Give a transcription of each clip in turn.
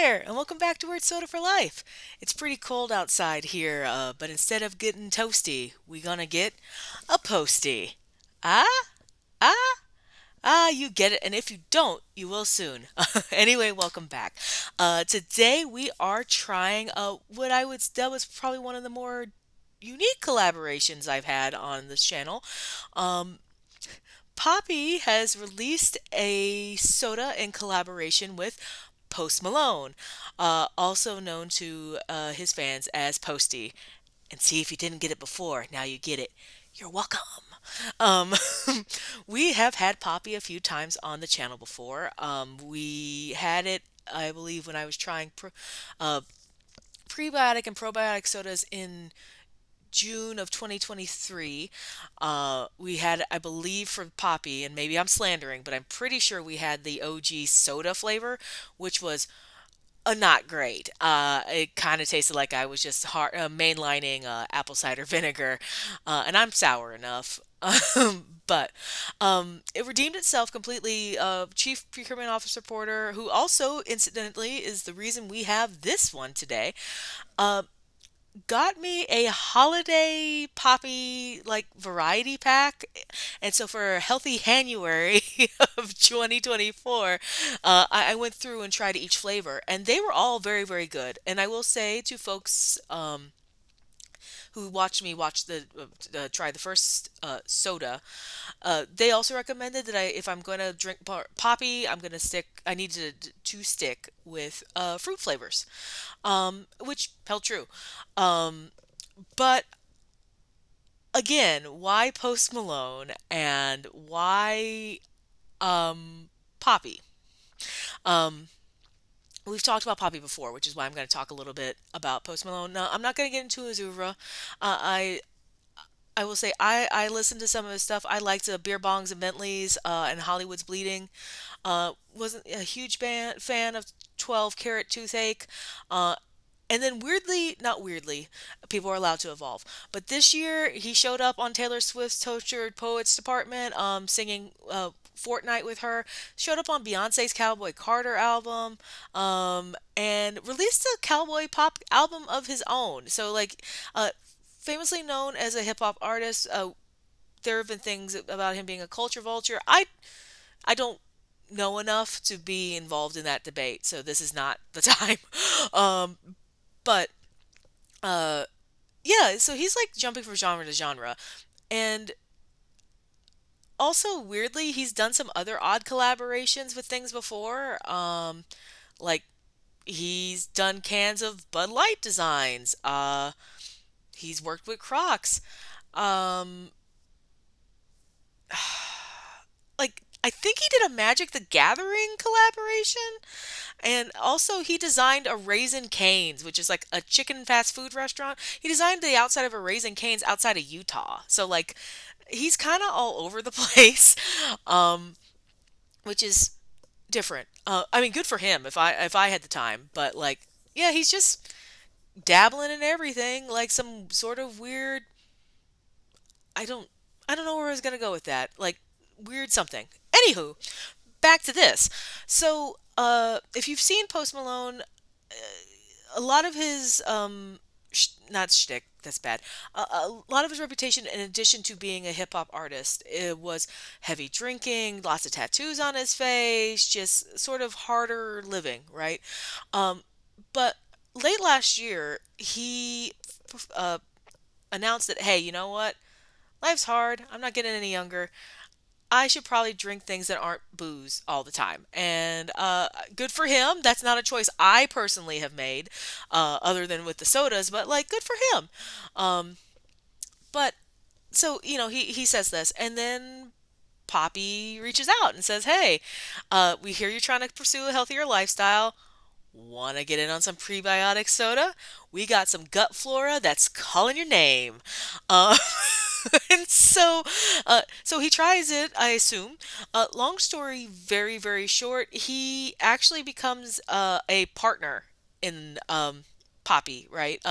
there, and welcome back to Weird Soda for Life. It's pretty cold outside here, but instead of getting toasty, we gonna get a posty. Ah, ah, you get it, and if you don't, you will soon. Anyway, welcome back. Today we are trying what I would that was probably one of the more unique collaborations I've had on this channel. Um, Poppi has released a soda in collaboration with Post Malone, also known to his fans as Posty. And see if you didn't get it before, now you get it. You're welcome. Um, we have had Poppy a few times on the channel before. We had it, I believe, when I was trying uh, prebiotic and probiotic sodas in June of 2023. We had, I believe, for Poppy, and maybe I'm slandering, but I'm pretty sure we had the OG soda flavor, which was not great. It kind of tasted like I was just mainlining apple cider vinegar, and I'm sour enough. But it redeemed itself completely. Chief Procurement Officer Porter, who also, incidentally, is the reason we have this one today, uh, got me a holiday poppy like variety pack. And so for a healthy Hanuary of 2024, I went through and tried each flavor, and they were all very, very good. And I will say to folks who watched me watch try the first soda, they also recommended that if I'm going to drink poppy, I need to stick with fruit flavors, which held true. Um, but again, why Post Malone and why Poppy? Um, we've talked about Poppy before, which is why I'm going to talk a little bit about Post Malone. Now, I'm not going to get into his oeuvre. I will say I listened to some of his stuff. I liked Beerbongs and Bentleys and Hollywood's Bleeding. Wasn't a huge fan of 12 Carat Toothache. Uh, And then weirdly, not weirdly, people are allowed to evolve. But this year, he showed up on Taylor Swift's Tortured Poets Department, singing Fortnight with her. Showed up on Beyonce's Cowboy Carter album, and released a cowboy pop album of his own. So, like, famously known as a hip hop artist, there have been things about him being a culture vulture. I don't know enough to be involved in that debate, so this is not the time. Um, but uh, yeah, so he's like jumping from genre to genre. And also, weirdly, he's done some other odd collaborations with things before. Like he's done cans of Bud Light designs. He's worked with Crocs. Um, like I think he did a Magic the Gathering collaboration. And also, he designed a Raisin Cane's, which is like a chicken fast food restaurant. He designed the outside of a Raisin Cane's outside of Utah. So, like, he's kind of all over the place, um, which is different. I mean, good for him if I had the time. But like, yeah, he's just dabbling in everything, like some sort of weird. I don't I don't know where I was gonna go with that. Like weird something. Anywho, back to this. So, if you've seen Post Malone, a lot of his not shtick, that's bad. A lot of his reputation, in addition to being a hip hop artist, it was heavy drinking, lots of tattoos on his face, just sort of harder living, right? Um, but late last year, he uh, announced that, hey, you know what? Life's hard. I'm not getting any younger. I should probably drink things that aren't booze all the time. And good for him. That's not a choice I personally have made, other than with the sodas, but like, good for him. Um, but so, he says this, and then Poppy reaches out and says, hey, we hear you're trying to pursue a healthier lifestyle. Want to get in on some prebiotic soda? We got some gut flora that's calling your name. Uh, and so he tries it, I assume. Long story, very, very short. He actually becomes a partner in Poppy, right?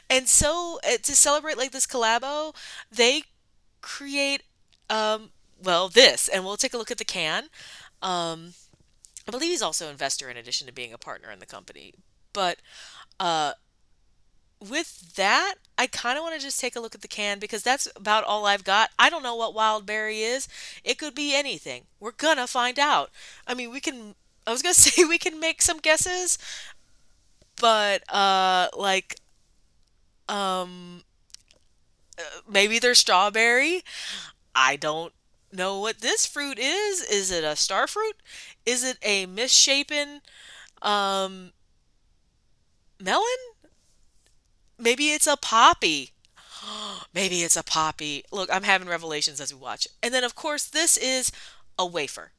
And so to celebrate like this collabo, they create, well, this, and we'll take a look at the can. Um, I believe he's also an investor in addition to being a partner in the company. But uh, with that, I kind of want to just take a look at the can because that's about all I've got. I don't know what wild berry is. It could be anything. We're gonna find out. I mean, we can. I was gonna say we can make some guesses, but um, maybe they're strawberry. I don't know what this fruit is. Is it a star fruit? Is it a misshapen um melon? Maybe it's a poppy. Maybe it's a poppy. Look, I'm having revelations as we watch. And then, of course, this is a wafer.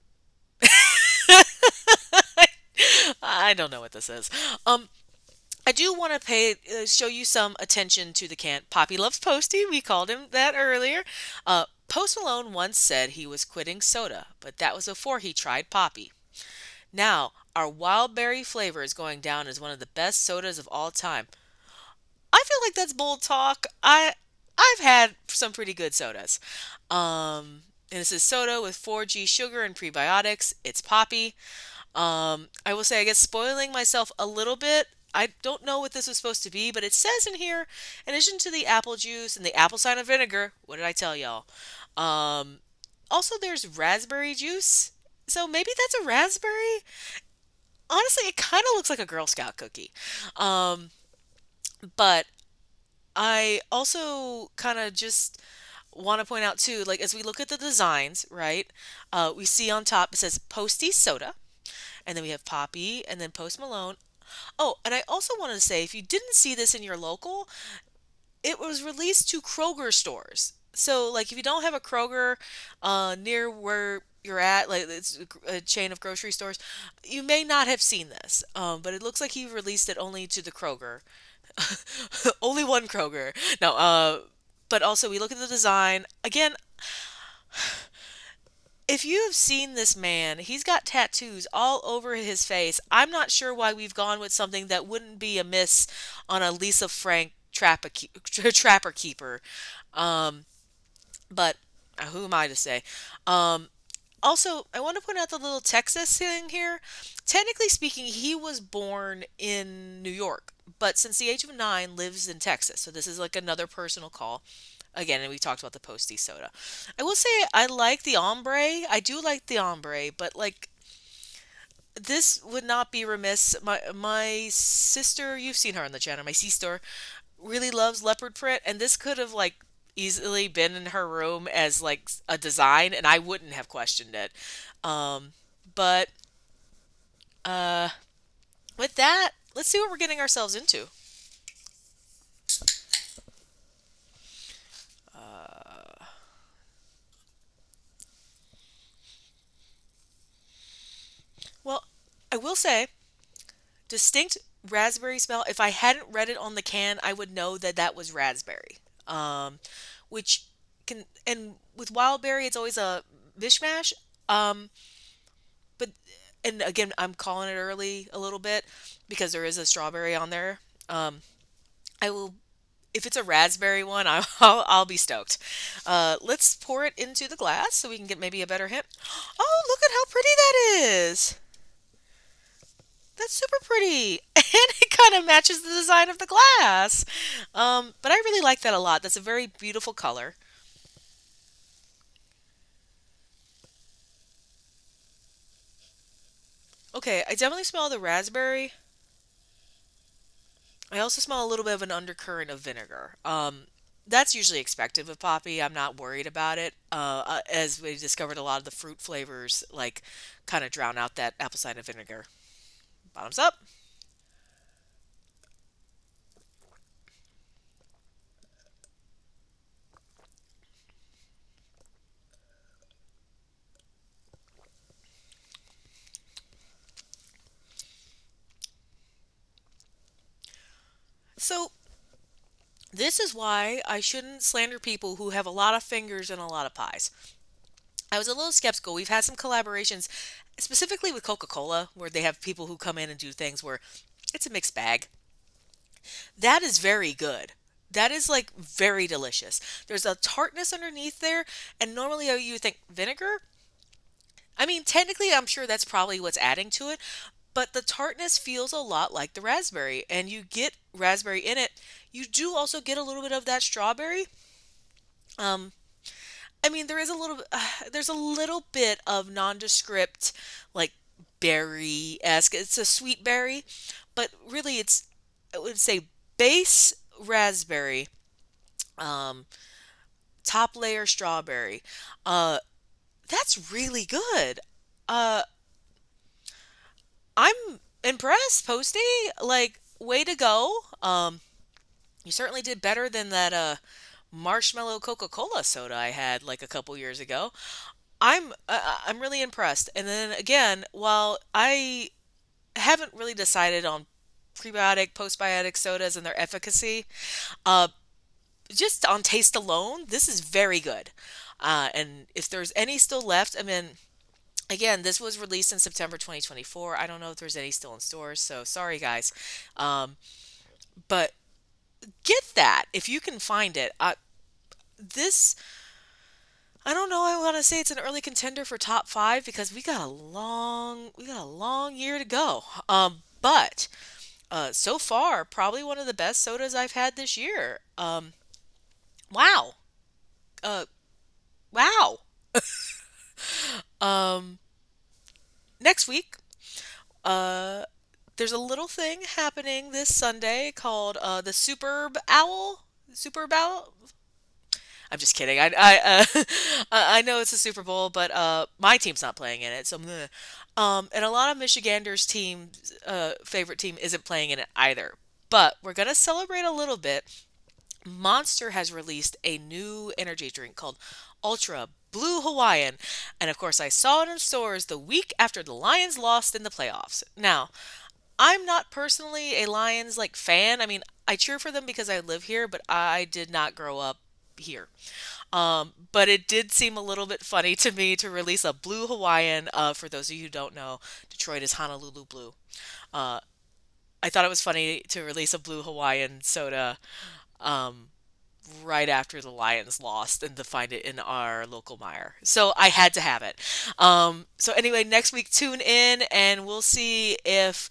I don't know what this is. Um, I do want to show you some attention to the can. Poppy loves Posty. We called him that earlier. Post Malone once said he was quitting soda, but that was before he tried Poppy. Now, our wild berry flavor is going down as one of the best sodas of all time. I feel like that's bold talk. I've had some pretty good sodas. And this is soda with 4G sugar and prebiotics. It's Poppi. I will say I guess spoiling myself a little bit. I don't know what this was supposed to be, but it says in here, in addition to the apple juice and the apple cider vinegar, what did I tell y'all? Um, Also, there's raspberry juice. So maybe that's a raspberry. Honestly, it kind of looks like a Girl Scout cookie. Um, but I also kind of just want to point out too, like as we look at the designs, right? We see on top it says Posty Soda, and then we have Poppy, and then Post Malone. Oh, and I also wanted to say, if you didn't see this in your local, it was released to Kroger stores. So, like, if you don't have a Kroger near where you're at, like it's a chain of grocery stores, you may not have seen this. But it looks like he released it only to the Kroger. Only one Kroger. No, but also we look at the design. Again, if you have seen this man, he's got tattoos all over his face. I'm not sure why we've gone with something that wouldn't be amiss on a Lisa Frank Trapper Keeper. Um, but who am I to say? Um, Also, I want to point out the little Texas thing here. Technically speaking, he was born in New York, but since the age of 9 lives in Texas. So this is like another personal call. Again, and we talked about the Posty soda. I will say I like the ombre. I do like the ombre, but like this would not be remiss. My sister, you've seen her on the channel. My sister really loves leopard print, and this could have like easily been in her room as like a design, and I wouldn't have questioned it. Um, but uh, with that, let's see what we're getting ourselves into. Uh, well, I will say distinct raspberry smell. If I hadn't read it on the can, I would know that that was raspberry. Which can, and with wild berry, it's always a mishmash. Um, but and again, I'm calling it early a little bit because there is a strawberry on there. Um, I will, if it's a raspberry one, I'll be stoked. Let's pour it into the glass so we can get maybe a better hint. Oh, look at how pretty that is! That's super pretty, and it kind of matches the design of the glass. But I really like that a lot. That's a very beautiful color. Okay, I definitely smell the raspberry. I also smell a little bit of an undercurrent of vinegar. That's usually expected with Poppy. I'm not worried about it. As we discovered, a lot of the fruit flavors like kind of drown out that apple cider vinegar. Bottoms up. So this is why I shouldn't slander people who have a lot of fingers and a lot of pies. I was a little skeptical. We've had some collaborations, specifically with Coca-Cola, where they have people who come in and do things where it's a mixed bag. That is very good. That is like very delicious. There's a tartness underneath there, and normally you would think vinegar. I mean, technically, I'm sure that's probably what's adding to it, but the tartness feels a lot like the raspberry, and you get raspberry in it. You do also get a little bit of that strawberry. Um, I mean, there is a little, there's a little bit of nondescript, like berry esque. It's a sweet berry, but really, I would say base raspberry, um, top layer strawberry. Uh, that's really good. Uh, I'm impressed, Posty. Like, way to go. You certainly did better than that marshmallow Coca-Cola soda I had like a couple years ago. I'm really impressed. And then again, while I haven't really decided on prebiotic, postbiotic sodas and their efficacy, uh, just on taste alone, this is very good. And if there's any still left, I mean, again, this was released in September 2024. I don't know if there's any still in stores, so sorry guys. Um, but get that if you can find it. This I don't know. I want to say it's an early contender for top five because we got a long year to go. But so far, probably one of the best sodas I've had this year. Wow. Uh, wow. Um, next week, uh, there's a little thing happening this Sunday called the Superb Owl. Superb Owl. I'm just kidding. I know it's a Super Bowl, but my team's not playing in it, so meh. And a lot of Michiganders' team's favorite team isn't playing in it either. But we're gonna celebrate a little bit. Monster has released a new energy drink called Ultra Blue Hawaiian, and of course I saw it in stores the week after the Lions lost in the playoffs. Now, I'm not personally a Lions like fan. I mean, I cheer for them because I live here, but I did not grow up here. But it did seem a little bit funny to me to release a blue Hawaiian. For those of you who don't know, Detroit is Honolulu blue. Uh, I thought it was funny to release a blue Hawaiian soda um, right after the Lions lost and to find it in our local mire. So I had to have it. So anyway, next week tune in and we'll see if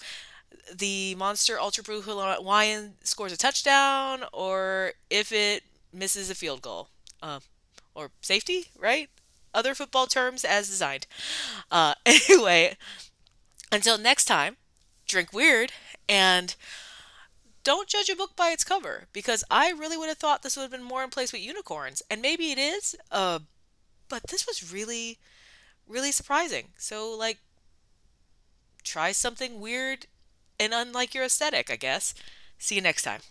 the Monster Ultra Blue Hawaiian scores a touchdown or if it misses a field goal. Or safety, right? Other football terms as designed. Anyway, until next time, drink weird and don't judge a book by its cover because I really would have thought this would have been more in place with unicorns, and maybe it is. But this was really, really surprising. So, like, try something weird and unlike your aesthetic, I guess. See you next time.